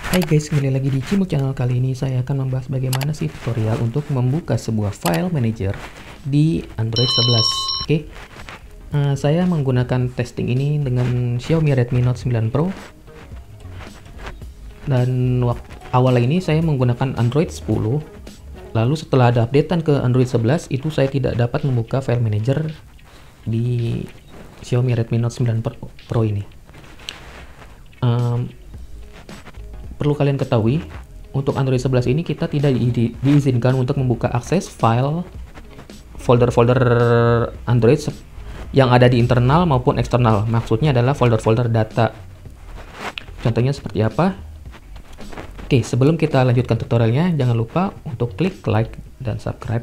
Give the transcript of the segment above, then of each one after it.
Hai guys, kembali lagi di Cimuk Channel. Kali ini saya akan membahas bagaimana sih tutorial untuk membuka sebuah file manager di Android 11. Oke, saya menggunakan testing ini dengan Xiaomi Redmi Note 9 Pro. Dan awal ini saya menggunakan Android 10. Lalu setelah ada updatean ke Android 11, itu saya tidak dapat membuka file manager di Xiaomi Redmi Note 9 Pro ini. Perlu kalian ketahui, untuk Android 11 ini kita tidak diizinkan untuk membuka akses file folder-folder Android yang ada di internal maupun eksternal. Maksudnya adalah folder-folder data. Contohnya seperti apa? Oke, sebelum kita lanjutkan tutorialnya, jangan lupa untuk klik like dan subscribe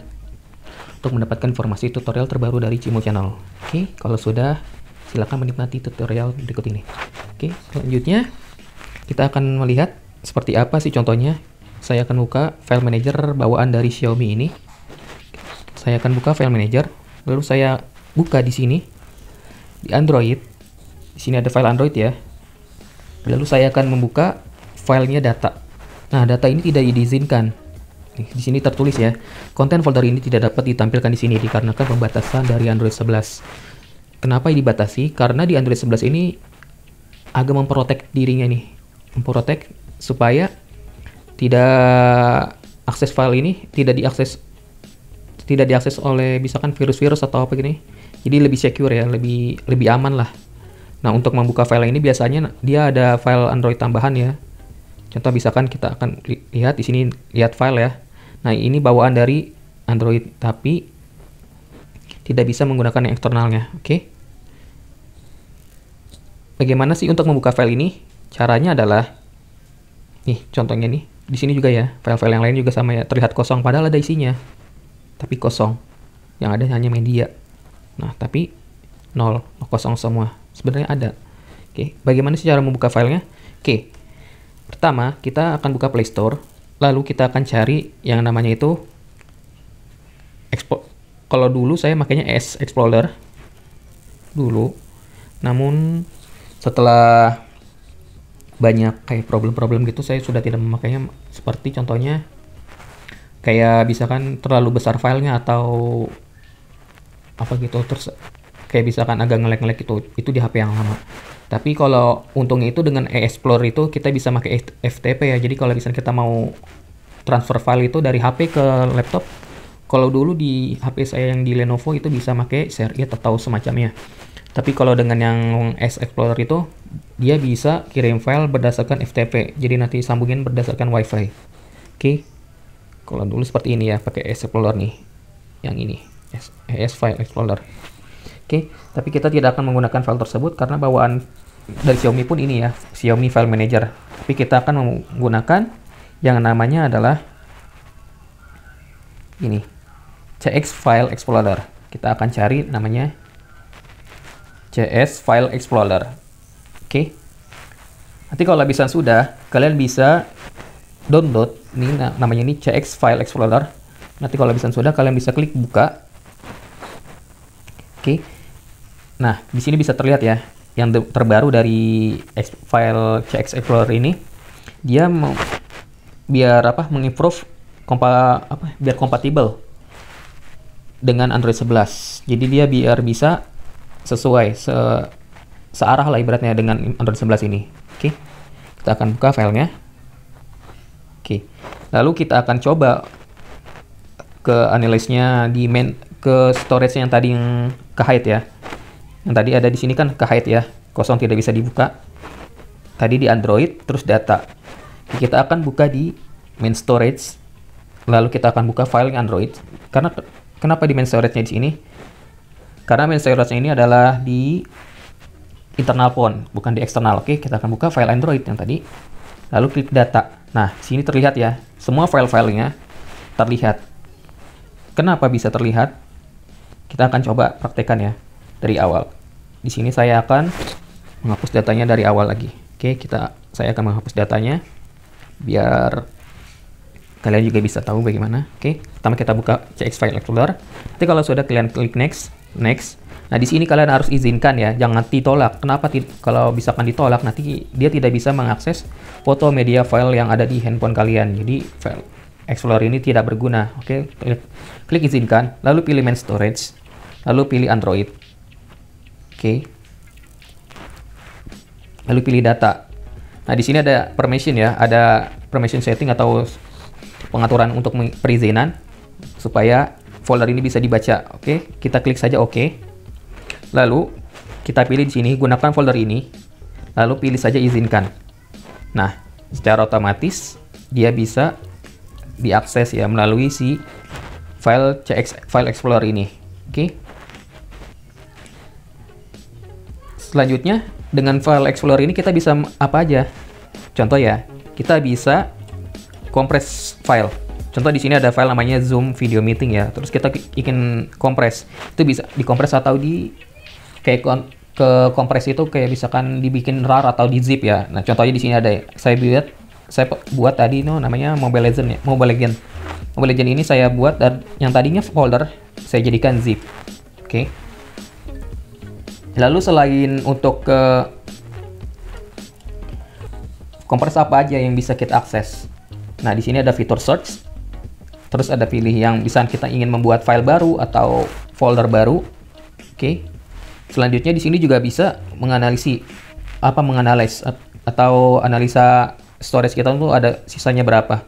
untuk mendapatkan informasi tutorial terbaru dari Cimuk Channel. Oke, kalau sudah, silakan menikmati tutorial berikut ini. Oke, selanjutnya kita akan melihat seperti apa sih contohnya. Saya akan buka file manager bawaan dari Xiaomi ini. Saya akan buka file manager, lalu saya buka di sini di Android. Di sini ada file Android ya. Lalu saya akan membuka filenya data. Nah, data ini tidak diizinkan. Di sini tertulis ya, konten folder ini tidak dapat ditampilkan di sini dikarenakan pembatasan dari Android 11. Kenapa dibatasi? Karena di Android 11 ini agak memprotek dirinya nih, memprotek supaya tidak akses file ini tidak diakses oleh misalkan virus-virus atau apa gini. Jadi lebih secure ya, lebih aman lah. Nah, untuk membuka file ini biasanya dia ada file Android tambahan ya. Contoh misalkan kita akan lihat di sini, lihat file ya. Nah, ini bawaan dari Android tapi tidak bisa menggunakan yang eksternalnya. Oke. Bagaimana sih untuk membuka file ini? Caranya adalah nih, contohnya nih. Di sini juga ya, file-file yang lain juga sama ya, terlihat kosong padahal ada isinya. Tapi kosong. Yang ada hanya media. Nah, tapi nol, kosong semua. Sebenarnya ada. Oke, bagaimana sih cara membuka filenya? Oke. Pertama, kita akan buka Play Store, lalu kita akan cari yang namanya itu kalau dulu saya makanya ES Explorer dulu. Namun setelah banyak kayak problem-problem gitu, saya sudah tidak memakainya. Seperti contohnya kayak misalkan terlalu besar filenya atau apa gitu, terus kayak misalkan agak nge-lag itu di HP yang lama. Tapi kalau untungnya itu dengan e-Explorer itu kita bisa pakai FTP ya. Jadi kalau misalnya kita mau transfer file itu dari HP ke laptop, kalau dulu di HP saya yang di Lenovo itu bisa pakai Share-it atau semacamnya. Tapi kalau dengan yang e-Explorer itu dia bisa kirim file berdasarkan FTP. Jadi nanti sambungin berdasarkan WiFi. Oke. Kalau dulu seperti ini ya, pakai e-Explorer nih. Yang ini, ES File Explorer. Oke, tapi kita tidak akan menggunakan file tersebut karena bawaan dari Xiaomi pun ini ya, Xiaomi File Manager. Tapi kita akan menggunakan yang namanya adalah ini, CX File Explorer. Kita akan cari namanya CS File Explorer. Oke. Nanti kalau bisa sudah, kalian bisa download ini namanya ini CX File Explorer. Nanti kalau bisa sudah, kalian bisa klik buka. Oke. Nah, di sini bisa terlihat ya, yang terbaru dari file CX Explorer ini, dia mau biar apa? Mengimprove biar kompatibel dengan Android 11. Jadi dia biar bisa sesuai searah lah ibaratnya dengan Android 11 ini. Oke. Kita akan buka filenya. Oke. Lalu kita akan coba ke analyze-nya ke storage yang tadi yang ke hide ya. Yang tadi ada di sini kan ke hide ya. Kosong, tidak bisa dibuka. Tadi di Android terus data. Kita akan buka di main storage. Lalu kita akan buka file Android. Karena kenapa di main storage-nya di sini? Karena main storage-nya ini adalah di internal phone, bukan di eksternal. Oke, kita akan buka file Android yang tadi. Lalu klik data. Nah, sini terlihat ya, semua file-filenya terlihat. Kenapa bisa terlihat? Kita akan coba praktekkan ya dari awal. Di sini saya akan menghapus datanya dari awal lagi. Oke, saya akan menghapus datanya biar kalian juga bisa tahu bagaimana. Oke, pertama kita buka CX File Explorer. Nanti kalau sudah kalian klik next. Nah, Nah, di sini kalian harus izinkan ya, jangan ditolak. Kenapa? Kalau misalkan ditolak, nanti dia tidak bisa mengakses foto media file yang ada di handphone kalian. Jadi, file Explorer ini tidak berguna. Oke, klik izinkan, lalu pilih main storage, lalu pilih Android. Oke. Lalu pilih data. Nah, di sini ada permission ya, ada permission setting atau pengaturan untuk perizinan supaya folder ini bisa dibaca. Oke, kita klik saja oke. Lalu kita pilih di sini gunakan folder ini, lalu pilih saja izinkan. Nah, secara otomatis dia bisa diakses ya melalui si file Explorer ini. Oke. Selanjutnya dengan file Explorer ini kita bisa apa aja? Contoh ya, kita bisa kompres file. Contoh di sini ada file namanya Zoom Video Meeting ya. Terus kita ingin kompres, itu bisa dikompres atau di kayak ke kompres itu kayak misalkan dibikin RAR atau di zip ya. Nah, contohnya di sini ada ya. Saya buat tadi namanya Mobile Legend ya. Mobile Legend ini saya buat dan yang tadinya folder saya jadikan zip. Oke. Lalu selain untuk kompres apa aja yang bisa kita akses? Nah, di sini ada fitur search. Terus ada pilih yang bisa kita ingin membuat file baru atau folder baru. Oke. Selanjutnya di sini juga bisa menganalisis atau analisa storage kita tuh ada sisanya berapa.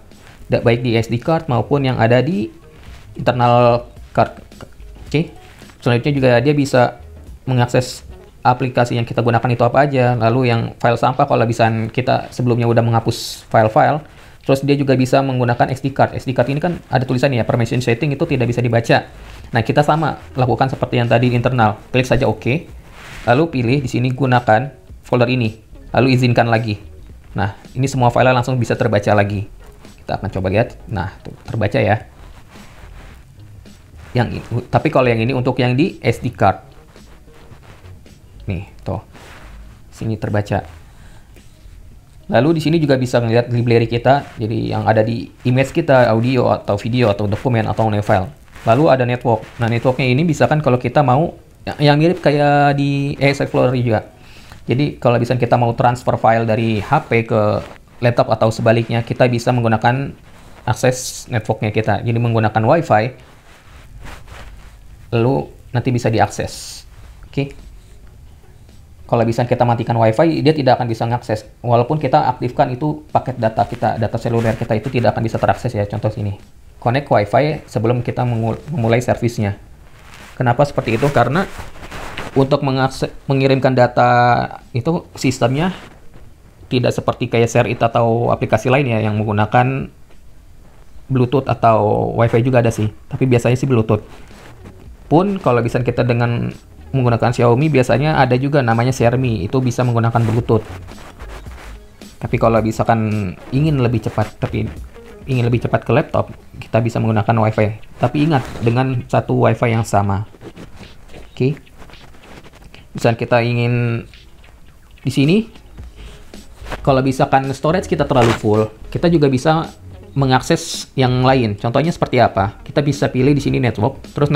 Baik di SD card maupun yang ada di internal card. Oke. Selanjutnya juga dia bisa mengakses aplikasi yang kita gunakan itu apa aja. Lalu yang file sampah kalau bisa kita sebelumnya udah menghapus file-file. Terus dia juga bisa menggunakan SD card. SD card ini kan ada tulisannya ya, permission setting itu tidak bisa dibaca. Nah, kita sama lakukan seperti yang tadi di internal. Klik saja OK. Lalu pilih di sini gunakan folder ini. Lalu izinkan lagi. Nah, ini semua file langsung bisa terbaca lagi. Kita akan coba lihat. Nah, tuh, terbaca ya. Yang ini, tapi kalau yang ini untuk yang di SD card. Nih, tuh. Sini terbaca. Lalu di sini juga bisa melihat library kita, jadi yang ada di image kita, audio atau video atau dokumen atau file. Lalu ada network. Nah, networknya ini bisa kan kalau kita mau yang mirip kayak di Explorer juga. Jadi kalau bisa kita mau transfer file dari HP ke laptop atau sebaliknya, kita bisa menggunakan akses networknya kita. Jadi menggunakan WiFi, lalu nanti bisa diakses. Oke. Kalau bisa kita matikan WiFi, dia tidak akan bisa mengakses. Walaupun kita aktifkan itu paket data kita, data seluler kita itu tidak akan bisa terakses ya. Contoh sini. Connect WiFi sebelum kita memulai servisnya. Kenapa seperti itu? Karena untuk mengirimkan data itu sistemnya tidak seperti kayak share it atau aplikasi lain ya yang menggunakan Bluetooth atau WiFi juga ada sih. Tapi biasanya sih Bluetooth. Pun kalau bisa kita dengan menggunakan Xiaomi biasanya ada juga namanya ShareMe, itu bisa menggunakan Bluetooth. Tapi kalau misalkan ingin lebih cepat ke laptop, kita bisa menggunakan WiFi. Tapi ingat dengan satu WiFi yang sama. Oke. Misal kita ingin di sini, kalau misalkan storage kita terlalu full, kita juga bisa mengakses yang lain. Contohnya seperti apa? Kita bisa pilih di sini network, terus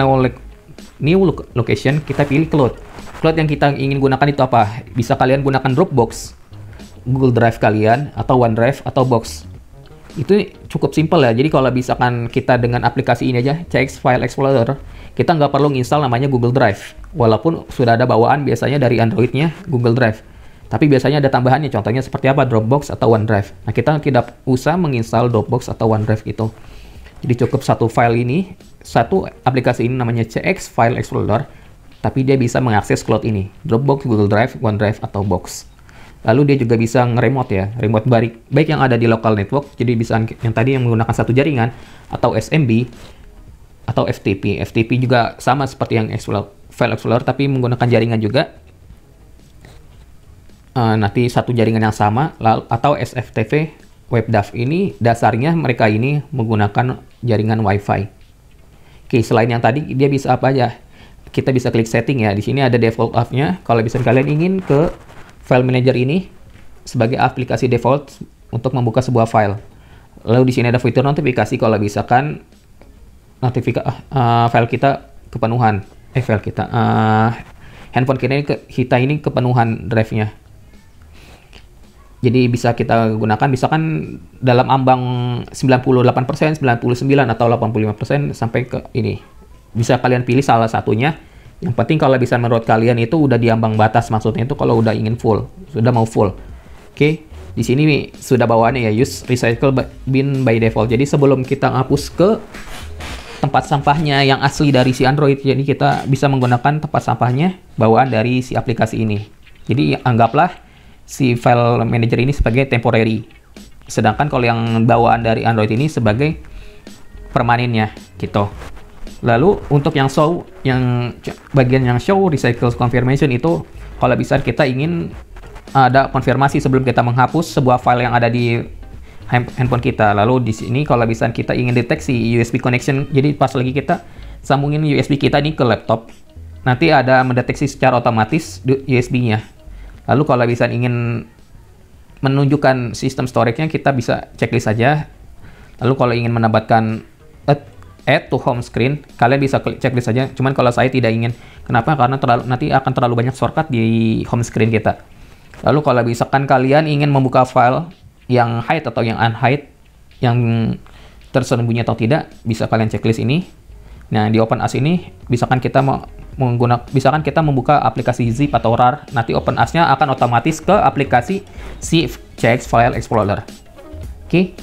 new location, kita pilih cloud. Cloud yang kita ingin gunakan itu apa? Bisa kalian gunakan Dropbox, Google Drive kalian, atau OneDrive, atau Box. Itu cukup simpel ya. Jadi kalau misalkan kita dengan aplikasi ini aja, CX File Explorer, kita nggak perlu nginstal namanya Google Drive. Walaupun sudah ada bawaan biasanya dari Android-nya Google Drive. Tapi biasanya ada tambahannya, contohnya seperti apa? Dropbox atau OneDrive. Nah, kita tidak usah menginstal Dropbox atau OneDrive itu. Jadi cukup satu file ini, satu aplikasi ini namanya CX File Explorer, tapi dia bisa mengakses cloud ini, Dropbox, Google Drive, OneDrive, atau Box. Lalu dia juga bisa nge-remote ya, remote baik yang ada di local network, jadi bisa yang tadi yang menggunakan satu jaringan, atau SMB, atau FTP. FTP juga sama seperti yang File Explorer, tapi menggunakan jaringan juga. Nanti satu jaringan yang sama, atau SFTP, WebDAV ini dasarnya mereka ini menggunakan jaringan WiFi. Oke, selain yang tadi dia bisa apa aja? Kita bisa klik setting ya. Di sini ada default app-nya. Kalau bisa kalian ingin ke file manager ini sebagai aplikasi default untuk membuka sebuah file. Lalu di sini ada fitur notifikasi kalau misalkan file kita kepenuhan. handphone kita ini kepenuhan drive-nya. Jadi bisa kita gunakan misalkan dalam ambang 98%, 99 atau 85% sampai ke ini. Bisa kalian pilih salah satunya. Yang penting kalau bisa menurut kalian itu udah di ambang batas, maksudnya itu kalau udah ingin full, sudah mau full. Oke, di sini sudah bawaannya ya, use recycle bin by default. Jadi sebelum kita ngapus ke tempat sampahnya yang asli dari si Android, jadi kita bisa menggunakan tempat sampahnya bawaan dari si aplikasi ini. Jadi anggaplah si file manager ini sebagai temporary. Sedangkan kalau yang bawaan dari Android ini sebagai permanennya gitu. Lalu untuk yang show, yang bagian yang show recycle confirmation itu kalau bisa kita ingin ada konfirmasi sebelum kita menghapus sebuah file yang ada di handphone kita. Lalu di sini kalau bisa kita ingin deteksi USB connection, jadi pas lagi kita sambungin USB kita ini ke laptop, nanti ada mendeteksi secara otomatis USB-nya. Lalu kalau bisa ingin menunjukkan sistem storage-nya, kita bisa checklist saja. Lalu kalau ingin menambahkan add to home screen, kalian bisa klik checklist saja. Cuman kalau saya tidak ingin. Kenapa? Karena nanti akan terlalu banyak shortcut di home screen kita. Lalu kalau misalkan kalian ingin membuka file yang hide atau yang unhide, yang tersembunyi atau tidak, bisa kalian checklist ini. Nah, di OpenAS ini, misalkan kita membuka aplikasi zip atau rar, nanti OpenAS-nya akan otomatis ke aplikasi si CX File Explorer. Oke.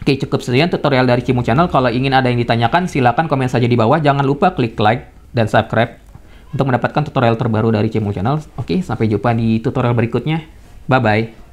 Oke, cukup sekian tutorial dari Cimo Channel. Kalau ingin ada yang ditanyakan, silakan komen saja di bawah. Jangan lupa klik like dan subscribe untuk mendapatkan tutorial terbaru dari Cimo Channel. Oke, sampai jumpa di tutorial berikutnya. Bye-bye.